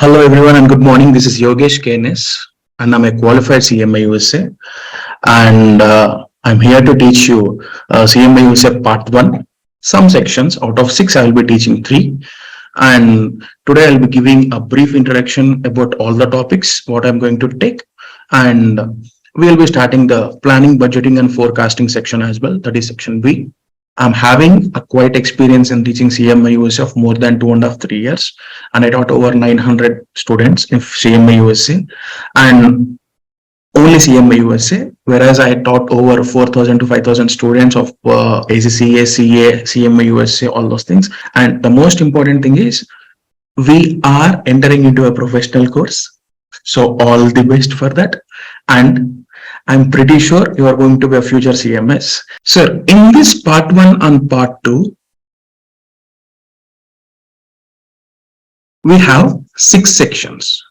Hello everyone and good morning. This is Yogesh KNS and I'm a qualified CMA USA and I'm here to teach you CMA USA part 1. Some sections out of 6 I will be teaching 3 and today I'll be giving a brief introduction about all the topics what I'm going to take and we'll be starting the planning, budgeting and forecasting section as well, that is section B. I'm having a quite experience in teaching CMA USA of more than 2.5-3 years, and I taught over 900 students in CMA USA and only CMA USA, whereas I taught over 4,000 to 5,000 students of ACCA, CA, CMA USA, all those things. And the most important thing is we are entering into a professional course. So all the best for that. And I'm pretty sure you are going to be a future CMS. So in this part 1 and part 2, we have 6 sections.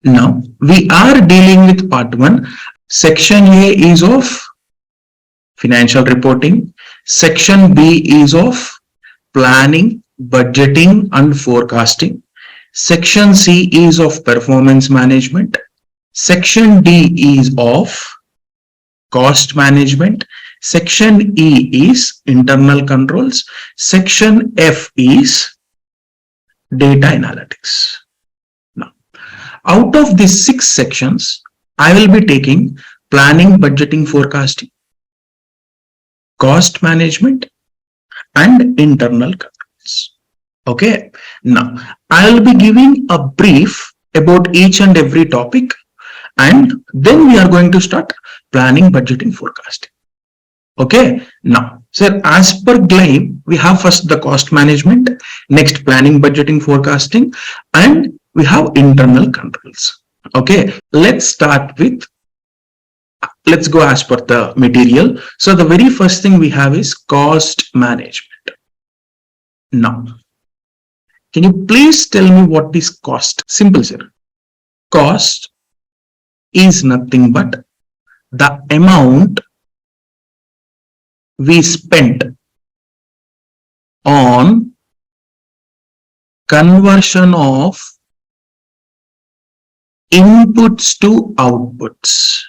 Now we are dealing with part 1. Section A is of financial reporting. Section B is of planning, budgeting and forecasting. Section C is of performance management. Section D is of cost management. Section E is internal controls. Section F is data analytics. Now, out of these 6 sections, I will be taking planning, budgeting, forecasting, cost management, and internal controls. Okay. Now, I will be giving a brief about each and every topic. And then we are going to start planning, budgeting, forecasting. Okay. Now, sir, as per GLIME, we have first the cost management, next planning, budgeting, forecasting, and we have internal controls. Okay. Let's go as per the material. So the very first thing we have is cost management. Now, can you please tell me what is cost? Simple, sir. Cost is nothing but the amount we spent on conversion of inputs to outputs.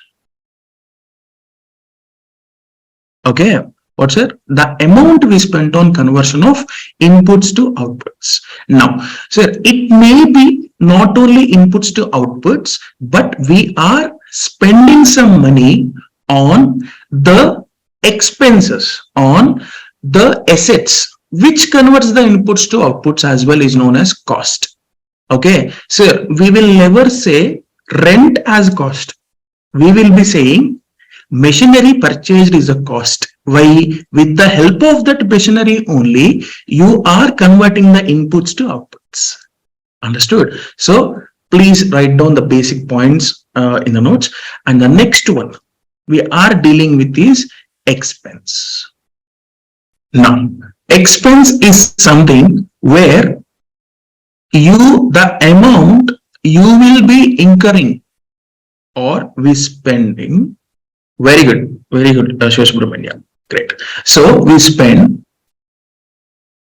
Okay, what's it? The amount we spent on conversion of inputs to outputs. Now, sir, it may be not only inputs to outputs, but we are spending some money on the expenses, on the assets, which converts the inputs to outputs as well is known as cost. Okay, so we will never say rent as cost. We will be saying machinery purchased is a cost. Why? With the help of that machinery only, you are converting the inputs to outputs. Understood? So please write down the basic points in the notes. And the next one we are dealing with is expense. Now, expense is something where the amount you will be incurring or we spending. Very good, Shosubramanya. Great. So we spend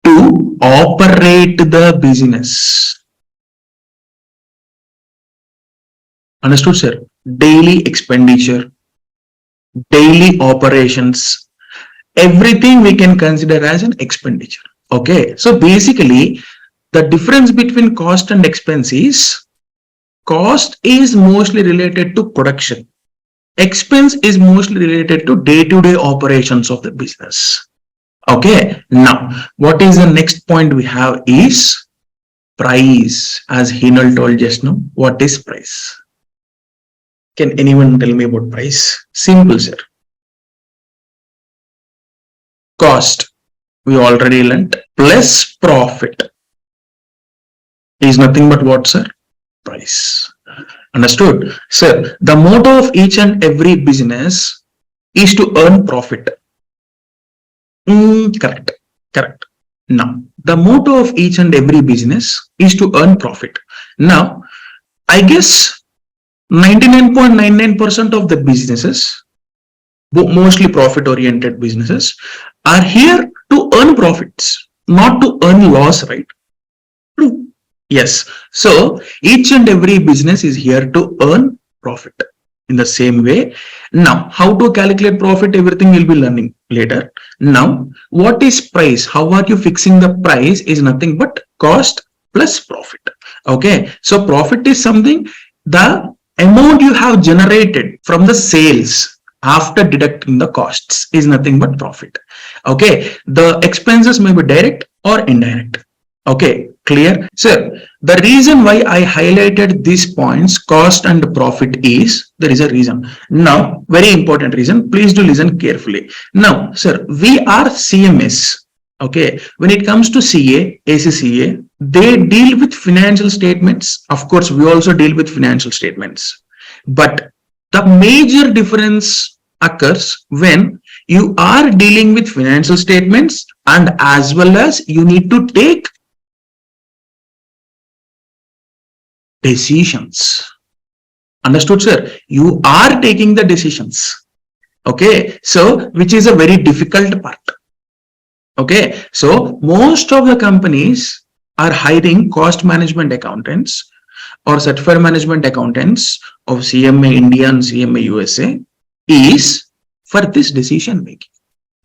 to operate the business. Understood, sir? Daily expenditure, daily operations, everything we can consider as an expenditure. Okay. So basically, the difference between cost and expense is cost is mostly related to production. Expense is mostly related to day-to-day operations of the business. Okay. Now, what is the next point we have is price. As Hinal told just now, what is price? Can anyone tell me about price? Simple, sir. Cost, we already learnt, plus profit is nothing but what, sir? Price. Understood? Sir, the motto of each and every business is to earn profit. Correct. Now, the motto of each and every business is to earn profit. Now, I guess 99.99% of the businesses, mostly profit-oriented businesses, are here to earn profits, not to earn loss, right? True. Yes. So each and every business is here to earn profit in the same way. Now, how to calculate profit, everything we'll be learning later. Now, what is price? How are you fixing the price is nothing but cost plus profit. Okay. So profit is something, the amount you have generated from the sales after deducting the costs is nothing but profit. Okay. The expenses may be direct or indirect. Okay, clear? Sir, the reason why I highlighted these points, cost and profit, is there is a reason. Now, very important reason. Please do listen carefully. Now, sir, we are CMS. Okay, when it comes to CA, ACCA, they deal with financial statements. Of course, we also deal with financial statements. But the major difference occurs when you are dealing with financial statements and as well as you need to take decisions. Understood, sir? You are taking the decisions. Okay, so which is a very difficult part. Okay, so most of the companies are hiring cost management accountants or certified management accountants of CMA India and CMA USA is for this decision making.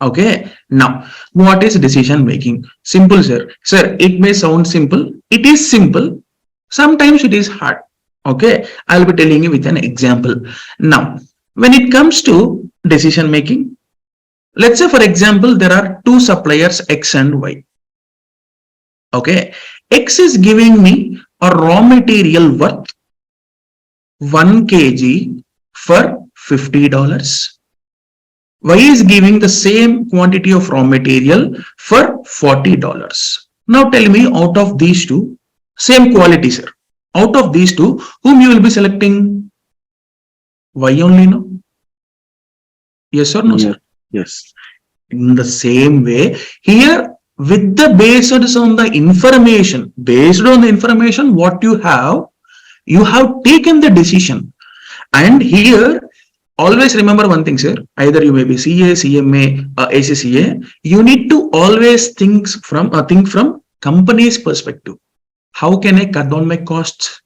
Okay, now what is decision making? Simple, sir. Sir, it may sound simple. It is simple. Sometimes it is hard. Okay, I'll be telling you with an example. Now, when it comes to decision making, let's say, for example, there are two suppliers X and Y. Okay, X is giving me a raw material worth 1 kg for $50. Y is giving the same quantity of raw material for $40. Now tell me, out of these two, same quality, sir. Out of these two, whom you will be selecting? Y only, no? Yes or no, sir? Yes. In the same way, here with the based on the information what you have taken the decision. And here, always remember one thing, sir. Either you may be CA, CMA, ACCA. You need to always think from company's perspective. How can I cut down my costs?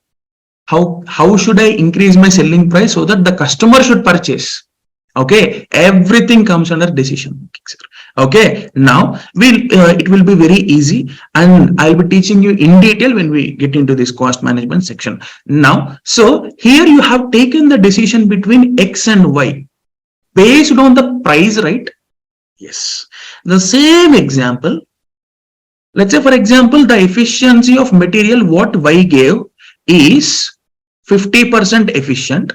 How should I increase my selling price so that the customer should purchase? Okay, everything comes under decision making, sir. Okay, now it will be very easy, and I'll be teaching you in detail when we get into this cost management section. Now, so here you have taken the decision between X and Y based on the price, right? Yes. The same example. Let's say, for example, the efficiency of material what Y gave is 50% efficient.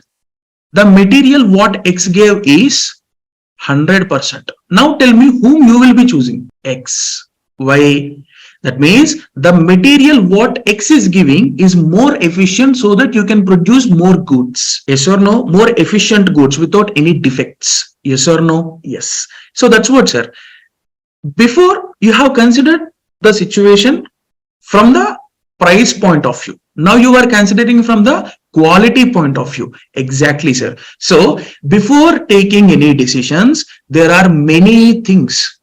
The material what X gave is 100%. Now tell me whom you will be choosing. X, Y. That means the material what X is giving is more efficient so that you can produce more goods. Yes or no? More efficient goods without any defects. Yes or no? Yes. So that's what, sir. Before you have considered the situation from the price point of view. Now you are considering from the quality point of view. Exactly, sir. So before taking any decisions, there are many things.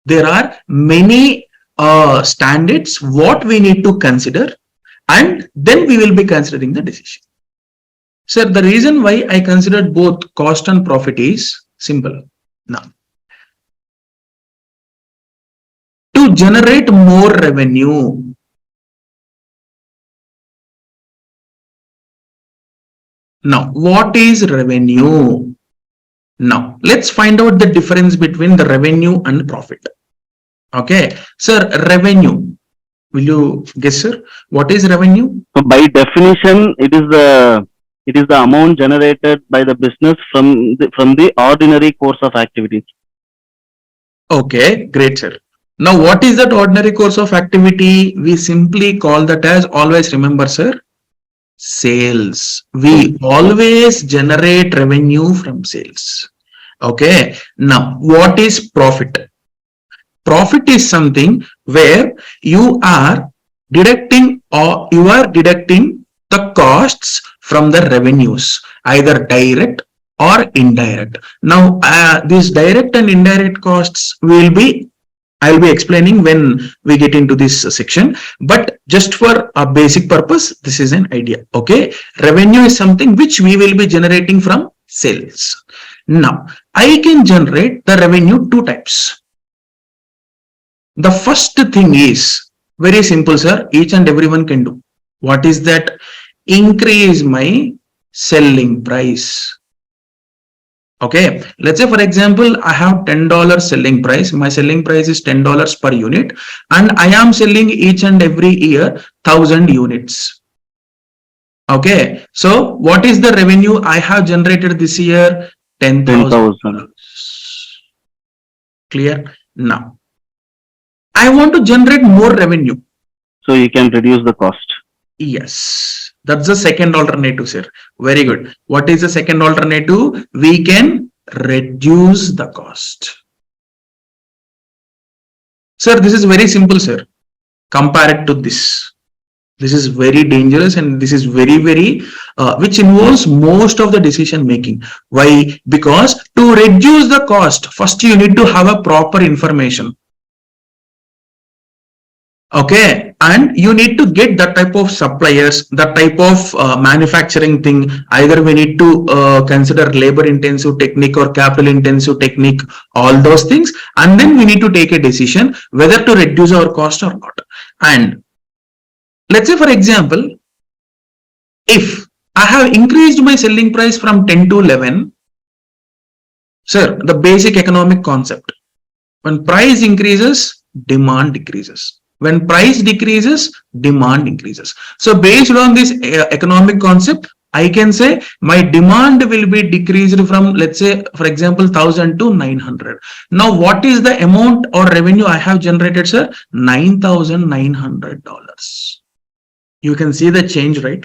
There are many standards what we need to consider, and then we will be considering the decision. Sir, the reason why I considered both cost and profit is simple. Now, to generate more revenue, now, what is revenue? Now, let's find out the difference between the revenue and profit. Okay, sir, revenue. Will you guess, sir? What is revenue? So by definition, it is the amount generated by the business from the ordinary course of activities. Okay, great, sir. Now, what is that ordinary course of activity? We simply call that as, always remember, sir, sales. We always generate revenue from sales. Okay, now what is profit? Profit is something where you are deducting the costs from the revenues, either direct or indirect. Now these direct and indirect costs will be I'll be explaining when we get into this section, but just for a basic purpose, this is an idea. Okay. Revenue is something which we will be generating from sales. Now, I can generate the revenue two types. The first thing is very simple, sir. Each and everyone can do. What is that? Increase my selling price. Okay, let's say for example, I have $10 selling price. My selling price is $10 per unit, and I am selling each and every year 1,000 units. Okay, so what is the revenue I have generated this year? 10,000. Clear? Now, I want to generate more revenue. So you can reduce the cost. Yes, that's the second alternative, sir. Very good. What is the second alternative? We can reduce the cost. Sir, this is very simple, sir. Compare it to this. This is very dangerous, and this is very, which involves most of the decision making. Why? Because to reduce the cost, first you need to have a proper information. Okay, and you need to get that type of suppliers, that type of manufacturing thing. Either we need to consider labor intensive technique or capital intensive technique, all those things, and then we need to take a decision whether to reduce our cost or not. And let's say for example, if I have increased my selling price from 10 to 11, sir, the basic economic concept, when price increases, demand decreases. When price decreases, demand increases. So based on this economic concept, I can say my demand will be decreased from, let's say, for example, 1,000 to 900. Now, what is the amount or revenue I have generated, sir? $9,900. You can see the change, right?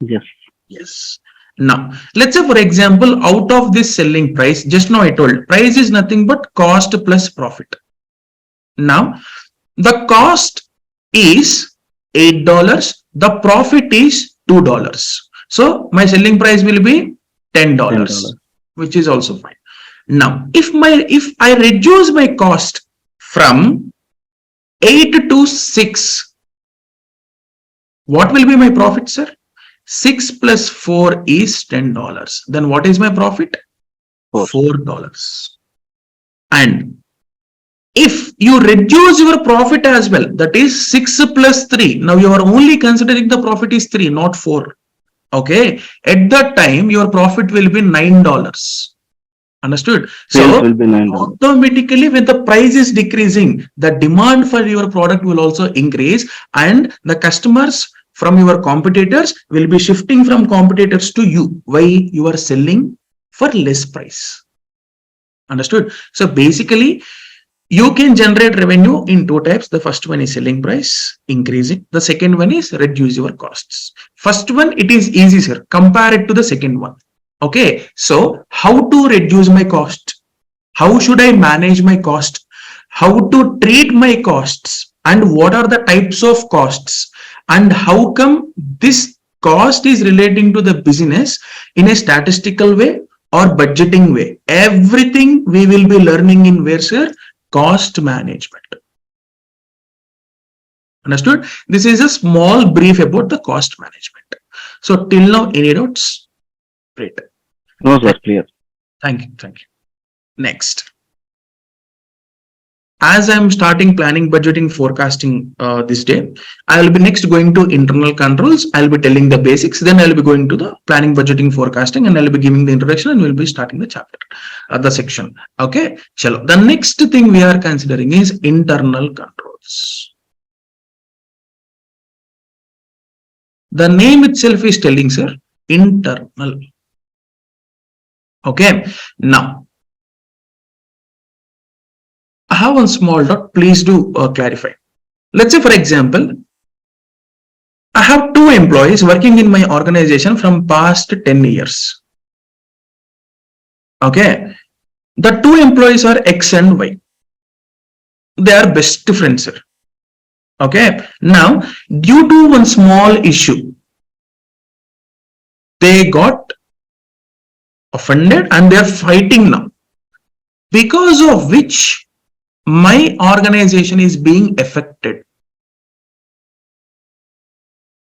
Yes. Yes. Now, let's say, for example, out of this selling price, just now I told, price is nothing but cost plus profit. Now, the cost is $8. The profit is $2. So my selling price will be $10, which is also fine. Now, if I reduce my cost from 8 to 6, what will be my profit, sir? 6 plus 4 is $10. Then what is my profit? $4. And if you reduce your profit as well, that is 6 plus 3. Now you are only considering the profit is 3, not 4. Okay. At that time, your profit will be $9. Understood? So will be $9. Automatically, when the price is decreasing, the demand for your product will also increase, and the customers from your competitors will be shifting from competitors to you. Why? You are selling for less price. Understood? So basically, you can generate revenue in two types. The first one is selling price, increasing. The second one is reduce your costs. First one, it is easy, sir. Compare it to the second one. Okay. So how to reduce my cost? How should I manage my cost? How to treat my costs? And what are the types of costs? And how come this cost is relating to the business in a statistical way or budgeting way? Everything we will be learning in where, sir? Cost management. Understood? This is a small brief about the cost management. So till now, any doubts? Great. No, sir, clear. Thank you. Thank you. Next. As I'm starting planning, budgeting, forecasting this day, I will be next going to internal controls. I'll be telling the basics. Then I'll be going to the planning, budgeting, forecasting, and I'll be giving the introduction, and we'll be starting the chapter, the section. Okay. Chalo. The next thing we are considering is internal controls. The name itself is telling, sir, internal. Okay. Now, I have one small dot. Please do clarify. Let's say, for example, I have 2 employees working in my organization from past 10 years. Okay. The 2 employees are X and Y. They are best friends, sir. Okay. Now, due to one small issue, they got offended and they are fighting now. Because of which my organization is being affected.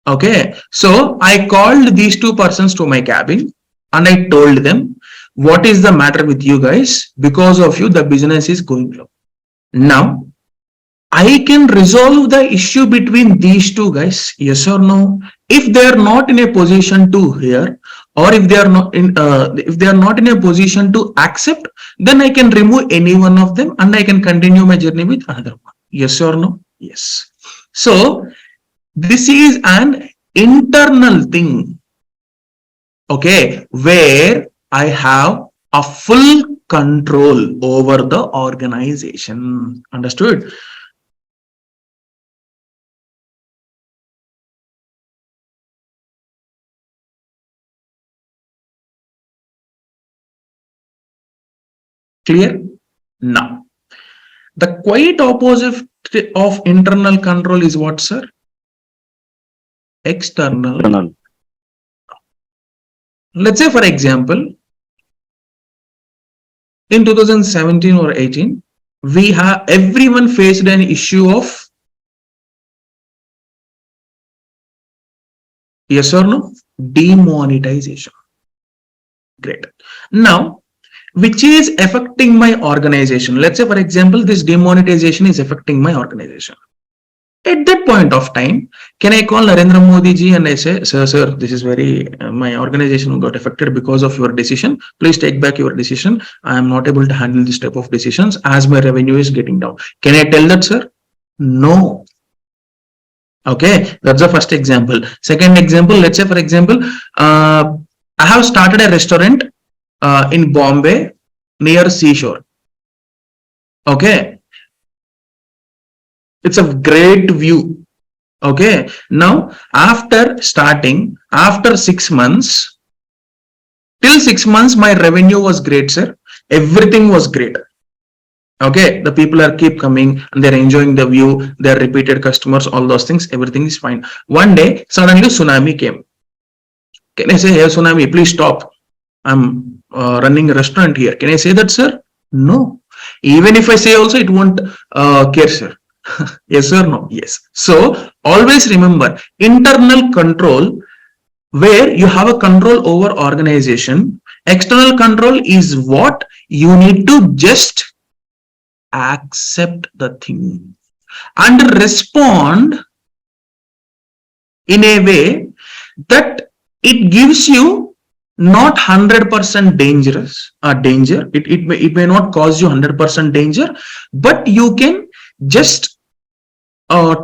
Okay, so I called these two persons to my cabin and I told them, what is the matter with you guys? Because of you, the business is going low. Now, I can resolve the issue between these two guys, yes or no? If they are not in a position to hear, or if they are not in a position to accept, then I can remove any one of them and I can continue my journey with another one. Yes or no? Yes. So this is an internal thing, okay, where I have a full control over the organization. Understood? Clear? Now, the quite opposite of internal control is what, sir? External. External. Let's say, for example, in 2017 or 18, we have everyone faced an issue of yes or no? Demonetization. Great. Now, which is affecting my organization. Let's say, for example, this demonetization is affecting my organization. At that point of time, can I call Narendra Modi ji and I say, sir, this is my organization got affected because of your decision. Please take back your decision. I am not able to handle this type of decisions as my revenue is getting down. Can I tell that, sir? No. Okay, that's the first example. Second example, let's say, for example, I have started a restaurant in Bombay near seashore. Okay, it's a great view. Okay, now after starting, after 6 months, till 6 months, my revenue was great, sir. Everything was great. Okay, the people are keep coming and they're enjoying the view, they're repeated customers, all those things, everything is fine. One day, suddenly tsunami came. Can I say, hey, tsunami, please stop? I'm running a restaurant here. Can I say that, sir? No. Even if I say also, it won't care, sir. Yes or no? Yes. So always remember, internal control, where you have a control over organization. External control is what you need to just accept the thing and respond in a way that it gives you not 100% danger. It may not cause you 100% danger, but you can just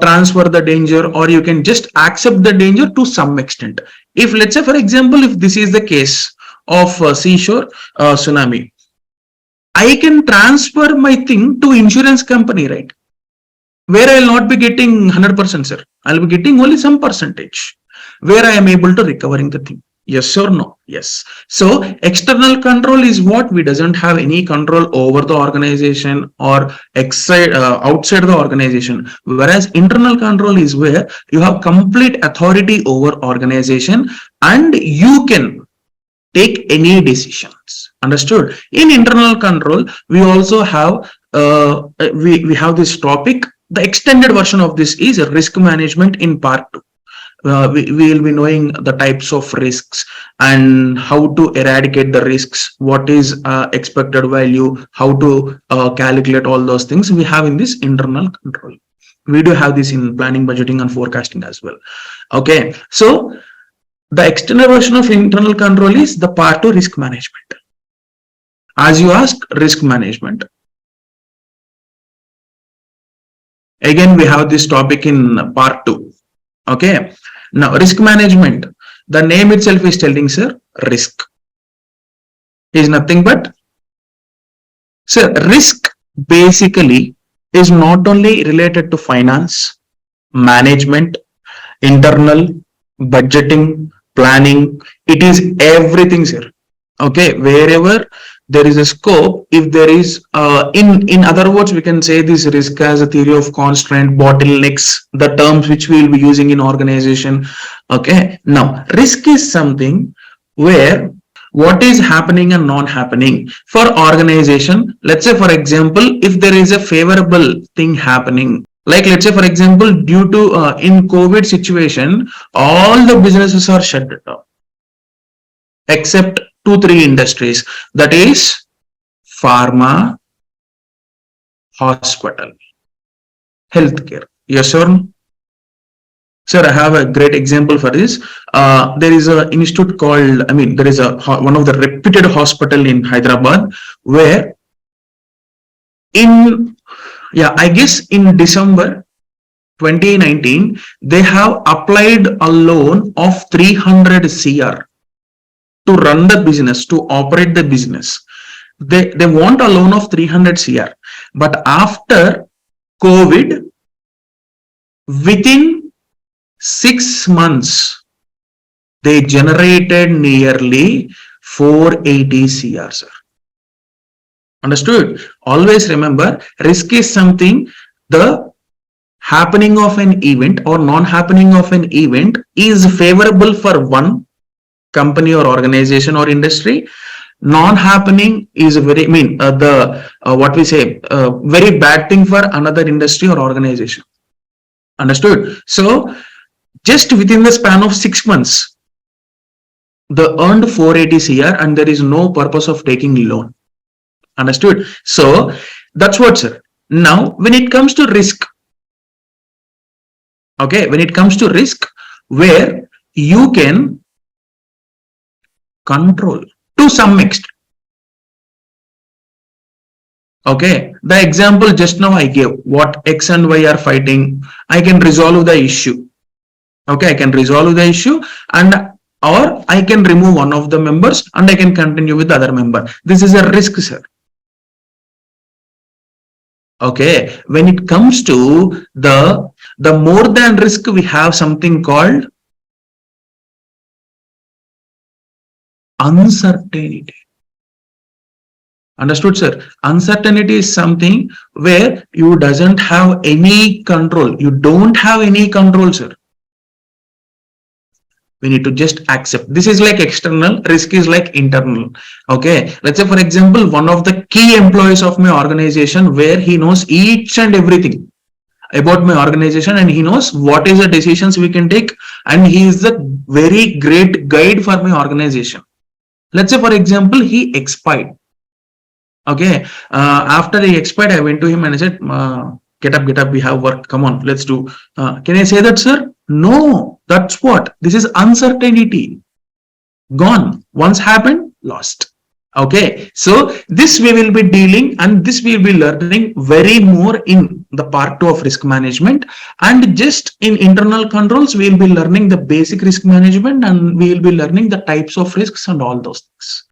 transfer the danger, or you can just accept the danger to some extent. If let's say, for example, if this is the case of seashore tsunami, I can transfer my thing to insurance company, right? Where I'll not be getting 100%, sir. I'll be getting only some percentage where I am able to recovering the thing. Yes or no? Yes. So external control is what we doesn't have any control over the organization or outside the organization. Whereas internal control is where you have complete authority over organization and you can take any decisions. Understood? In internal control, we also have we have this topic. The extended version of this is risk management in part 2. We will be knowing the types of risks and how to eradicate the risks, what is expected value, how to calculate all those things we have in this internal control. We do have this in planning, budgeting and forecasting as well. Okay, so the external version of internal control is the part 2, risk management. As you ask, risk management. Again, we have this topic in part 2. Okay. Now, risk management, the name itself is telling, sir, risk is nothing but, sir, risk basically is not only related to finance, management, internal, budgeting, planning, it is everything, sir. Okay, wherever there is a scope, if there is in other words, we can say this risk as a theory of constraint, bottlenecks, the terms which we will be using in organization. Okay, now risk is something where what is happening and not happening for organization. Let's say for example, if there is a favorable thing happening, like let's say for example, due to in COVID situation, all the businesses are shut down except 2 3 industries, that is pharma, hospital, healthcare. Yes or no? Sir, I have a great example for this. There is an institute called, I mean, there is a one of the reputed hospital in Hyderabad where in, yeah, I guess in December 2019, they have applied a loan of 300 CR to run the business, to operate the business. They want a loan of 300 CR, but after COVID, within 6 months, they generated nearly 480 CR, sir. Understood? Always remember, risk is something, the happening of an event or non-happening of an event is favorable for one company or organization or industry. Non-happening is very, I mean, what we say, very bad thing for another industry or organization. Understood? So, just within the span of 6 months, they earned 480 CR and there is no purpose of taking loan. Understood? So, that's what, sir. Now, when it comes to risk, okay, when it comes to risk, where you can control to some extent. Okay, the example just now I gave, what X and Y are fighting, I can resolve the issue. Okay, I can resolve the issue, and or I can remove one of the members and I can continue with the other member. This is a risk, sir. Okay, when it comes to the more than risk, we have something called uncertainty. Understood, sir? Uncertainty is something where you doesn't have any control. You don't have any control, sir. We need to just accept. This is like external, risk is like internal. Okay, let's say for example, one of the key employees of my organization, where he knows each and everything about my organization and he knows what is the decisions we can take, and he is a very great guide for my organization. Let's say for example, he expired. Okay, after he expired, I went to him and I said, get up, we have work, come on, let's do. Can I say that, sir? No, that's what, this is uncertainty. Gone. Once happened, lost. Okay, so this we will be dealing, and this we will be learning very more in the part 2 of risk management, and just in internal controls we will be learning the basic risk management, and we will be learning the types of risks and all those things.